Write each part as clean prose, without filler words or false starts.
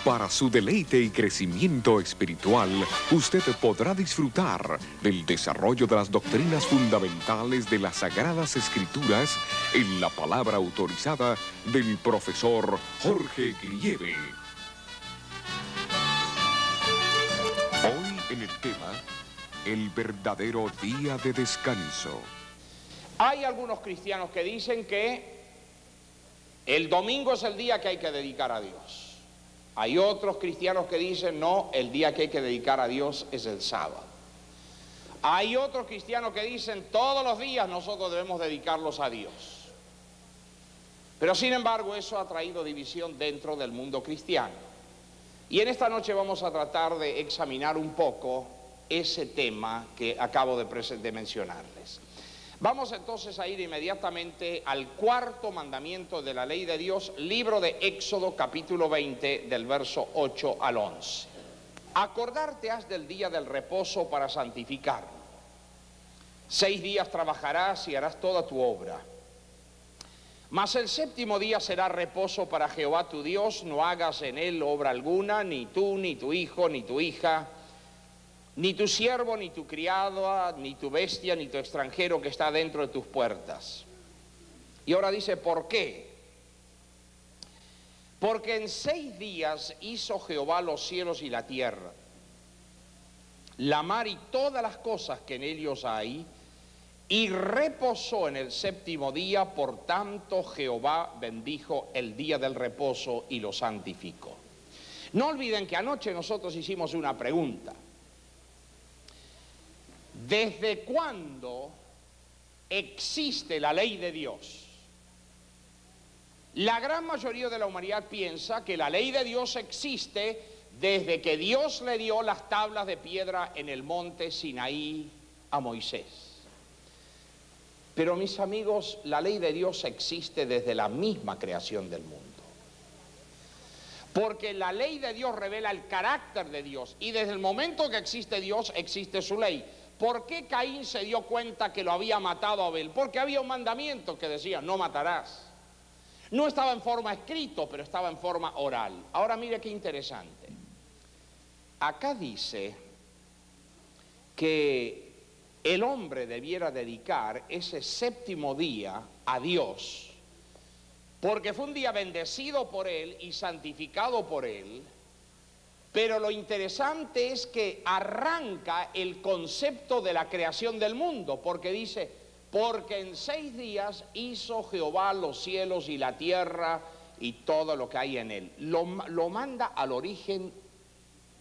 Para su deleite y crecimiento espiritual, usted podrá disfrutar del desarrollo de las doctrinas fundamentales de las Sagradas Escrituras en la palabra autorizada del profesor Jorge Grieve. Hoy en el tema, el verdadero día de descanso. Hay algunos cristianos que dicen que el domingo es el día que hay que dedicar a Dios. Hay otros cristianos que dicen, no, el día que hay que dedicar a Dios es el sábado. Hay otros cristianos que dicen, todos los días nosotros debemos dedicarlos a Dios. Pero sin embargo, eso ha traído división dentro del mundo cristiano. Y en esta noche vamos a tratar de examinar un poco ese tema que acabo de mencionarles. Vamos entonces a ir inmediatamente al cuarto mandamiento de la ley de Dios, libro de Éxodo, capítulo 20, del verso 8 al 11. Acordarte has del día del reposo para santificarlo. 6 días trabajarás y harás toda tu obra. Mas el séptimo día será reposo para Jehová tu Dios, no hagas en él obra alguna, ni tú, ni tu hijo, ni tu hija, ni tu siervo, ni tu criado, ni tu bestia, ni tu extranjero que está dentro de tus puertas. Y ahora dice, ¿por qué? Porque en 6 días hizo Jehová los cielos y la tierra, la mar y todas las cosas que en ellos hay, y reposó en el séptimo día, por tanto Jehová bendijo el día del reposo y lo santificó. No olviden que anoche nosotros hicimos una pregunta. ¿Desde cuándo existe la ley de Dios? La gran mayoría de la humanidad piensa que la ley de Dios existe desde que Dios le dio las tablas de piedra en el monte Sinaí a Moisés. Pero mis amigos, la ley de Dios existe desde la misma creación del mundo. Porque la ley de Dios revela el carácter de Dios y desde el momento que existe Dios, existe su ley. ¿Por qué Caín se dio cuenta que lo había matado a Abel? Porque había un mandamiento que decía, no matarás. No estaba en forma escrito, pero estaba en forma oral. Ahora mire qué interesante. Acá dice que el hombre debiera dedicar ese séptimo día a Dios, porque fue un día bendecido por Él y santificado por Él. Pero lo interesante es que arranca el concepto de la creación del mundo, porque dice, porque en 6 días hizo Jehová los cielos y la tierra y todo lo que hay en él. Lo manda al origen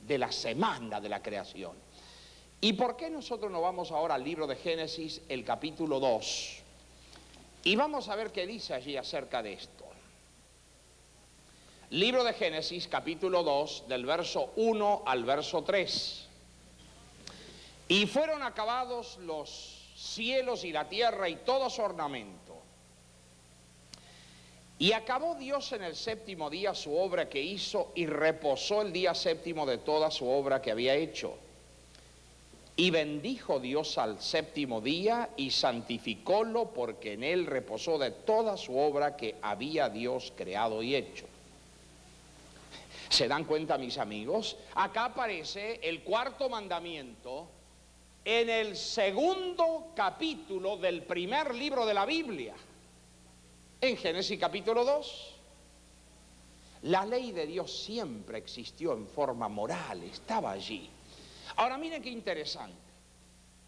de la semana de la creación. ¿Y por qué nosotros no vamos ahora al libro de Génesis, el capítulo 2? Y vamos a ver qué dice allí acerca de esto. Libro de Génesis, capítulo 2, del verso 1 al verso 3. Y fueron acabados los cielos y la tierra y todo su ornamento. Y acabó Dios en el séptimo día su obra que hizo y reposó el día séptimo de toda su obra que había hecho. Y bendijo Dios al séptimo día y santificólo porque en él reposó de toda su obra que había Dios creado y hecho. ¿Se dan cuenta, mis amigos? Acá aparece el cuarto mandamiento en el segundo capítulo del primer libro de la Biblia, en Génesis capítulo 2. La ley de Dios siempre existió en forma moral, estaba allí. Ahora miren qué interesante.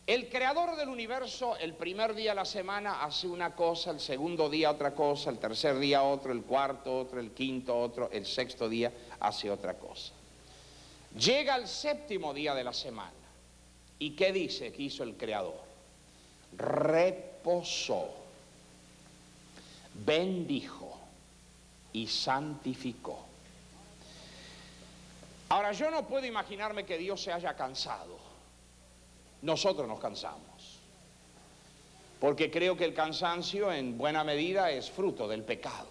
El creador del universo, el primer día de la semana hace una cosa, el segundo día otra cosa, el tercer día otro, el cuarto otro, el quinto otro, el sexto día hace otra cosa. Llega el séptimo día de la semana. ¿Y qué dice que hizo el creador? Reposó, bendijo y santificó. Ahora yo no puedo imaginarme que Dios se haya cansado. Nosotros nos cansamos, porque creo que el cansancio en buena medida es fruto del pecado.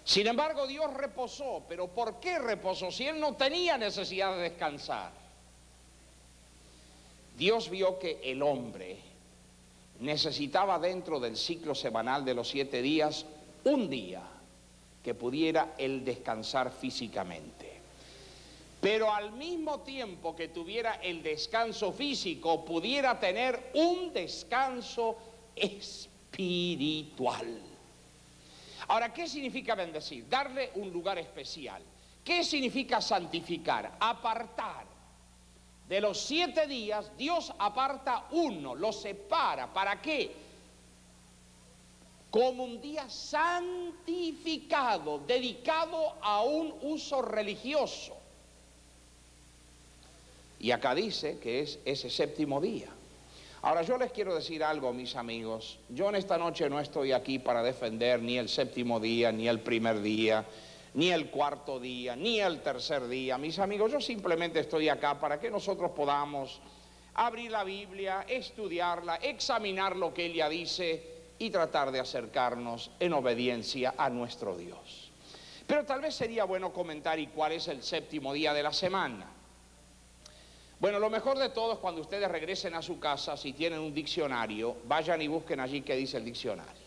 Sin embargo, Dios reposó. ¿Pero por qué reposó? Si Él no tenía necesidad de descansar. Dios vio que el hombre necesitaba dentro del ciclo semanal de los 7 días un día que pudiera él descansar físicamente. pero al mismo tiempo que tuviera el descanso físico, pudiera tener un descanso espiritual. Ahora, ¿qué significa bendecir? Darle un lugar especial. ¿Qué significa santificar? Apartar. De los 7 días, Dios aparta uno, lo separa. ¿Para qué? Como un día santificado, dedicado a un uso religioso. Y acá dice que es ese 7º día. Ahora yo les quiero decir algo, mis amigos. Yo en esta noche no estoy aquí para defender ni el 7º día, ni el primer día, ni el 4º día, ni el 3er día. Mis amigos, yo simplemente estoy acá para que nosotros podamos abrir la Biblia, estudiarla, examinar lo que ella dice y tratar de acercarnos en obediencia a nuestro Dios. Pero tal vez sería bueno comentar ¿y cuál es el 7º día de la semana? Bueno, lo mejor de todo es cuando ustedes regresen a su casa, si tienen un diccionario, vayan y busquen allí qué dice el diccionario.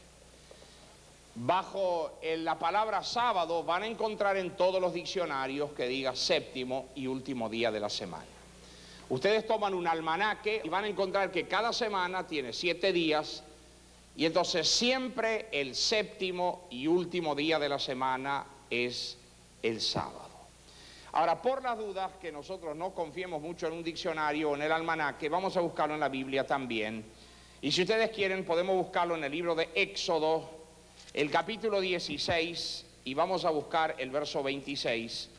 Bajo la palabra sábado van a encontrar en todos los diccionarios que diga 7º y último día de la semana. Ustedes toman un almanaque y van a encontrar que cada semana tiene 7 días y entonces siempre el 7º y último día de la semana es el sábado. Ahora, por las dudas que nosotros no confiemos mucho en un diccionario o en el almanaque, vamos a buscarlo en la Biblia también. Y si ustedes quieren, podemos buscarlo en el libro de Éxodo, el capítulo 16, y vamos a buscar el verso 26,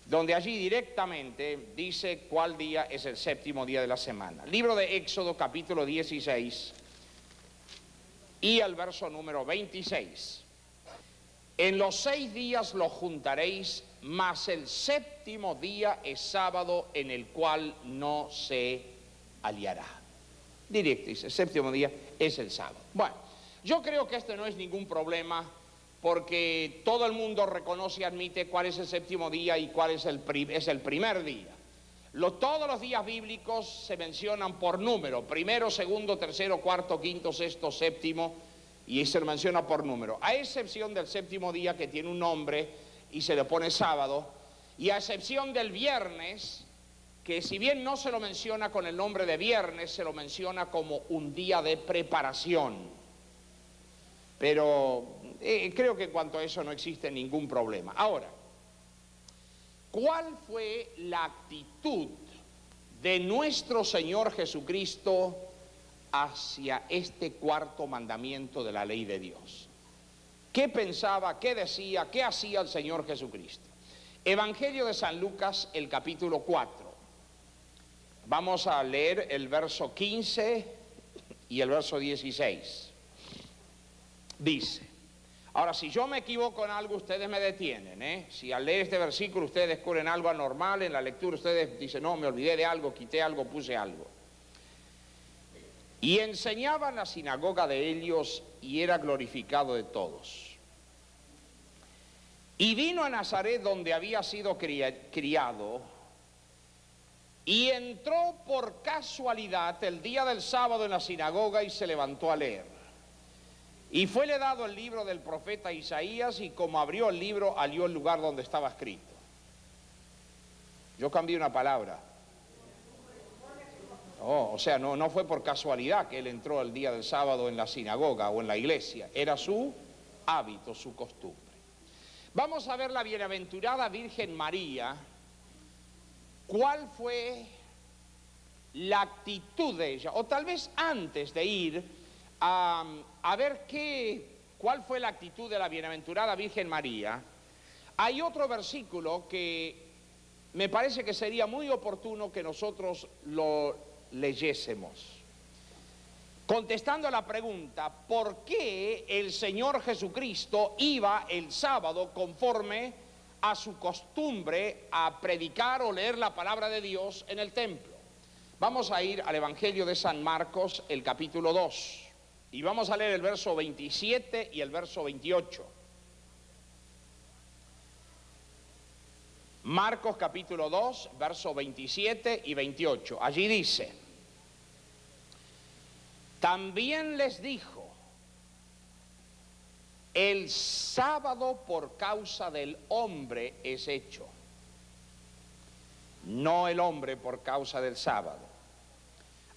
donde allí directamente dice cuál día es el 7º día de la semana. Libro de Éxodo, capítulo 16, y el verso número 26. En los 6 días los juntaréis, mas el 7º día es sábado en el cual no se aliará. Directo dice, el 7º día es el sábado. Bueno, yo creo que este no es ningún problema porque todo el mundo reconoce y admite cuál es el 7º día y cuál es el primer día. Todos los días bíblicos se mencionan por número, 1º, 2º, 3º, 4º, 5º, 6º, 7º, y se lo menciona por número, a excepción del 7º día que tiene un nombre y se le pone sábado, y a excepción del viernes, que si bien no se lo menciona con el nombre de viernes, se lo menciona como un día de preparación. Pero creo que en cuanto a eso no existe ningún problema. Ahora, ¿cuál fue la actitud de nuestro Señor Jesucristo hacia este 4º mandamiento de la ley de Dios? ¿Qué pensaba, qué decía, qué hacía el Señor Jesucristo? Evangelio de San Lucas, el capítulo 4. Vamos a leer el verso 15 y el verso 16. Dice, ahora si yo me equivoco en algo, ustedes me detienen, Si al leer este versículo ustedes descubren algo anormal, en la lectura ustedes dicen, no, me olvidé de algo, quité algo, puse algo. Y enseñaba en la sinagoga de ellos y era glorificado de todos. Y vino a Nazaret donde había sido criado y entró por casualidad el día del sábado en la sinagoga y se levantó a leer. Y fuele dado el libro del profeta Isaías y como abrió el libro halló el lugar donde estaba escrito. Yo cambié una palabra. O sea, no fue por casualidad que él entró el día del sábado en la sinagoga o en la iglesia. Era su hábito, su costumbre. Vamos a ver la bienaventurada Virgen María. ¿Cuál fue la actitud de ella? O tal vez antes de ir a ver cuál fue la actitud de la bienaventurada Virgen María, hay otro versículo que me parece que sería muy oportuno que nosotros lo leyésemos. Contestando a la pregunta, ¿por qué el Señor Jesucristo iba el sábado conforme a su costumbre a predicar o leer la palabra de Dios en el templo? Vamos a ir al Evangelio de San Marcos, el capítulo 2, y vamos a leer el verso 27 y el verso 28. Marcos capítulo 2, verso 27 y 28. Allí dice, también les dijo, el sábado por causa del hombre es hecho, no el hombre por causa del sábado.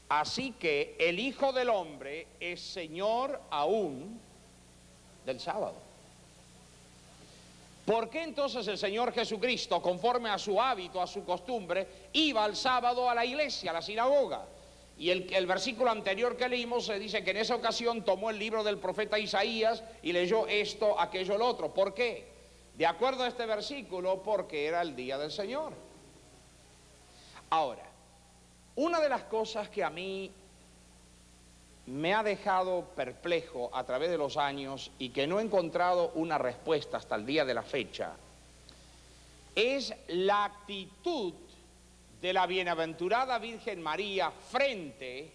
Así que el Hijo del Hombre es Señor aún del sábado. ¿Por qué entonces el Señor Jesucristo, conforme a su hábito, a su costumbre, iba el sábado a la iglesia, a la sinagoga? Y el versículo anterior que leímos se dice que en esa ocasión tomó el libro del profeta Isaías y leyó esto, aquello, lo otro. ¿Por qué? De acuerdo a este versículo, porque era el día del Señor. Ahora, una de las cosas que a mí me ha dejado perplejo a través de los años y que no he encontrado una respuesta hasta el día de la fecha, es la actitud de la bienaventurada Virgen María frente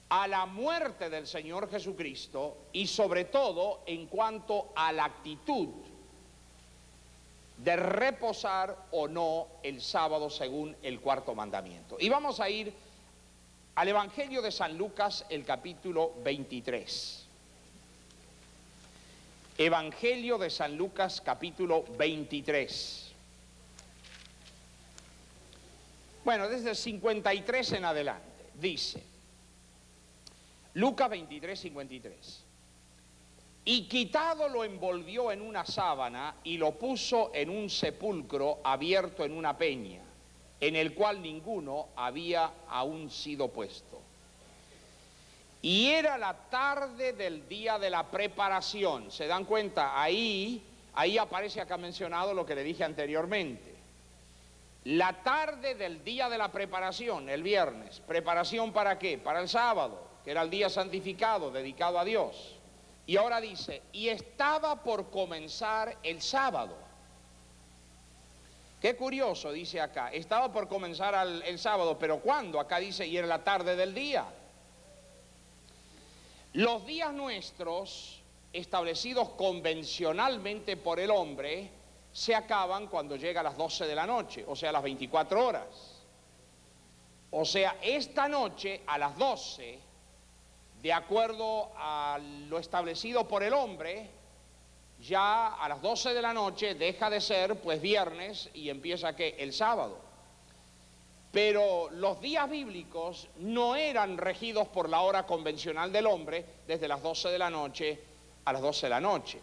a la muerte del Señor Jesucristo y sobre todo en cuanto a la actitud de reposar o no el sábado según el cuarto mandamiento. Y vamos a ir al Evangelio de San Lucas, el capítulo 23. Evangelio de San Lucas, capítulo 23. Bueno, desde el 53 en adelante, dice, Lucas 23, 53. Y quitado lo envolvió en una sábana y lo puso en un sepulcro abierto en una peña, en el cual ninguno había aún sido puesto. Y era la tarde del día de la preparación. ¿Se dan cuenta? Ahí aparece acá mencionado lo que le dije anteriormente. La tarde del día de la preparación, el viernes. ¿Preparación para qué? Para el sábado, que era el día santificado, dedicado a Dios. Y ahora dice, y estaba por comenzar el sábado. Qué curioso, dice acá, estaba por comenzar el sábado, pero ¿cuándo? Acá dice, y era la tarde del día. Los días nuestros, establecidos convencionalmente por el hombre, se acaban cuando llega a las 12 de la noche, o sea, a las 24 horas. O sea, esta noche a las 12, de acuerdo a lo establecido por el hombre, ya a las 12 de la noche deja de ser pues viernes y empieza ¿qué? El sábado. Pero los días bíblicos no eran regidos por la hora convencional del hombre desde las 12 de la noche a las 12 de la noche.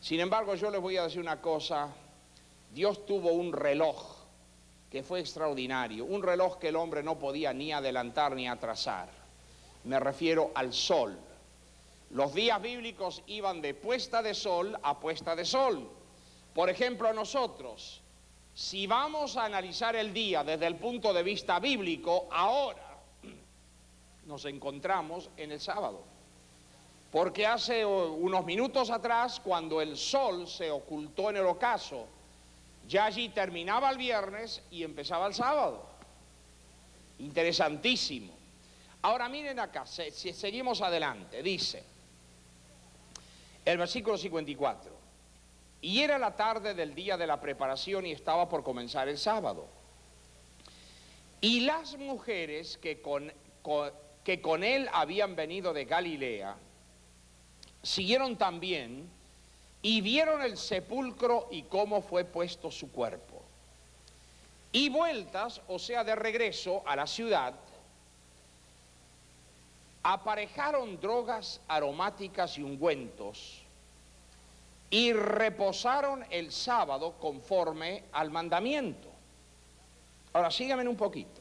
Sin embargo, yo les voy a decir una cosa, Dios tuvo un reloj que fue extraordinario, un reloj que el hombre no podía ni adelantar ni atrasar. Me refiero al sol. Los días bíblicos iban de puesta de sol a puesta de sol. Por ejemplo, nosotros, si vamos a analizar el día desde el punto de vista bíblico, ahora nos encontramos en el sábado. Porque hace unos minutos atrás, cuando el sol se ocultó en el ocaso, ya allí terminaba el viernes y empezaba el sábado. Interesantísimo. Ahora miren acá, si seguimos adelante, dice el versículo 54, y era la tarde del día de la preparación y estaba por comenzar el sábado. Y las mujeres que con él habían venido de Galilea, siguieron también y vieron el sepulcro y cómo fue puesto su cuerpo. Y vueltas, o sea, de regreso a la ciudad, aparejaron drogas aromáticas y ungüentos y reposaron el sábado conforme al mandamiento. Ahora síganme un poquito.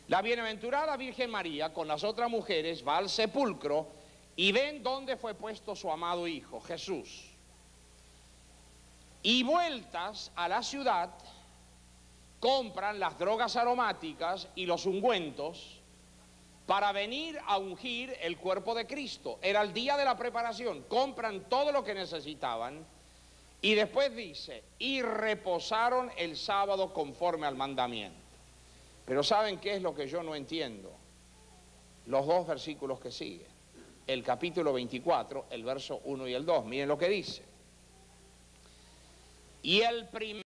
La bienaventurada Virgen María con las otras mujeres va al sepulcro y ven dónde fue puesto su amado Hijo, Jesús. Y vueltas a la ciudad, compran las drogas aromáticas y los ungüentos para venir a ungir el cuerpo de Cristo. Era el día de la preparación, compran todo lo que necesitaban y después dice, y reposaron el sábado conforme al mandamiento. Pero ¿saben qué es lo que yo no entiendo? Los dos versículos que siguen. El capítulo 24, el verso 1 y el 2. Miren lo que dice. Y el primer